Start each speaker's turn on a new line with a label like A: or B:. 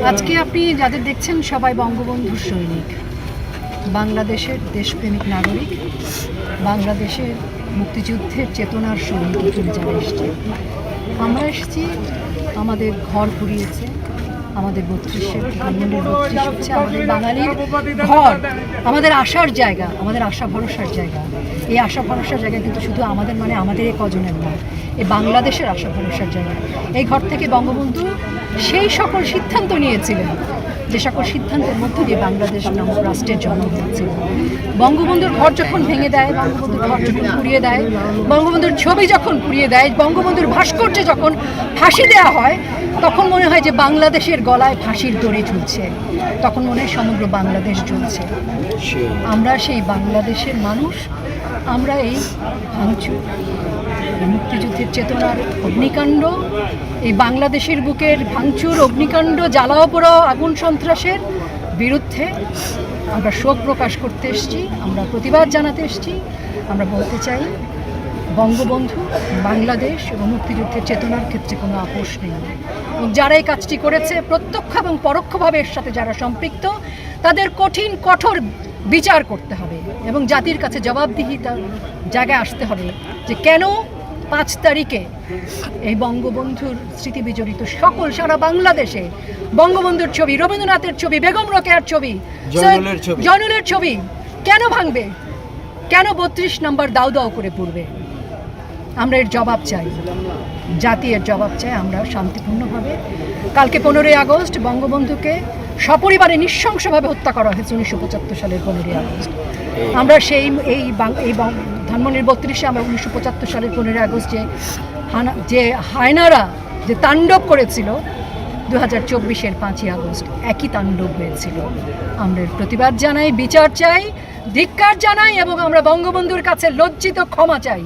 A: আজকে আপনি যাদের দেখছেন সবাই বঙ্গবন্ধুর সৈনিক, বাংলাদেশের দেশপ্রেমিক নাগরিক, বাংলাদেশের মুক্তিযুদ্ধের চেতনার সৈনিক। এখানে যারা এসছে, আমরা এসেছি, আমাদের ঘর পুড়িয়েছে, আমাদের 32-এর ধানমন্ডির 32 হচ্ছে আমাদের বাঙালির ঘর, আমাদের আশার জায়গা, আমাদের আশা ভরসার জায়গা। এই আশা ভরসার জায়গা কিন্তু শুধু আমাদের আমাদের এই কজনের না, এই বাংলাদেশের আশা ভরসার জায়গা। এই ঘর থেকে বঙ্গবন্ধু সেই সকল সিদ্ধান্ত নিয়েছিলেন যে সকল সিদ্ধান্তের মধ্য দিয়ে বাংলাদেশ নামক রাষ্ট্রের জন্ম হয়েছিল। বঙ্গবন্ধুর ঘর যখন ভেঙে দেয়, বঙ্গবন্ধুর ঘর যখন পুড়িয়ে দেয়, বঙ্গবন্ধুর ছবি যখন পুড়িয়ে দেয়, বঙ্গবন্ধুর ভাস্কর্যে যখন ফাঁসি দেওয়া হয়, তখন মনে হয় যে বাংলাদেশের গলায় ফাঁসির দড়ি ঝুলছে, তখন মনে হয় সমগ্র বাংলাদেশ ঝুলছে। আমরা সেই বাংলাদেশের মানুষ, আমরা এই ভাঙচুর, মুক্তিযুদ্ধের চেতনার অগ্নিকাণ্ড, এই বাংলাদেশের বুকের ভাঙচুর, অগ্নিকাণ্ড, জ্বালাও পোড়াও আগুন সন্ত্রাসের বিরুদ্ধে আমরা শোক প্রকাশ করতে এসেছি, আমরা প্রতিবাদ জানাতে এসেছি। আমরা বলতে চাই, বঙ্গবন্ধু, বাংলাদেশ এবং মুক্তিযুদ্ধের চেতনার ক্ষেত্রে কোনো আপোষ নেই। এবং যারা এই কাজটি করেছে, প্রত্যক্ষ এবং পরোক্ষভাবে এর সাথে যারা সম্পৃক্ত, তাদের কঠিন কঠোর বিচার করতে হবে এবং জাতির কাছে জবাবদিহিতার জায়গায় আসতে হবে যে কেন 5 তারিখে এই বঙ্গবন্ধুর স্মৃতি বিজড়িত সকল সারা বাংলাদেশে বঙ্গবন্ধুর ছবি, রবীন্দ্রনাথের ছবি, বেগম রোকেয়ার ছবি, জয়নুলের ছবি কেন ভাঙবে, কেন 32 নম্বর দাউ দাউ করে পড়বে? আমরা এর জবাব চাই, জাতি এর জবাব চাই। আমরা শান্তিপূর্ণভাবে, কালকে 15ই আগস্ট বঙ্গবন্ধুকে সপরিবারে নৃশংসভাবে হত্যা করা হয়েছে 1975 সালের 15ই আগস্ট। আমরা এই ধানমন্ডির 32-এ আমরা 1975 সালের 15ই আগস্ট যে হায়নারা যে তাণ্ডব করেছিল, 2024-এর 5ই আগস্ট একই তাণ্ডব হয়েছিল। আমরা প্রতিবাদ জানাই, বিচার চাই, ধিক্কার জানাই এবং আমরা বঙ্গবন্ধুর কাছে লজ্জিত ক্ষমা চাই।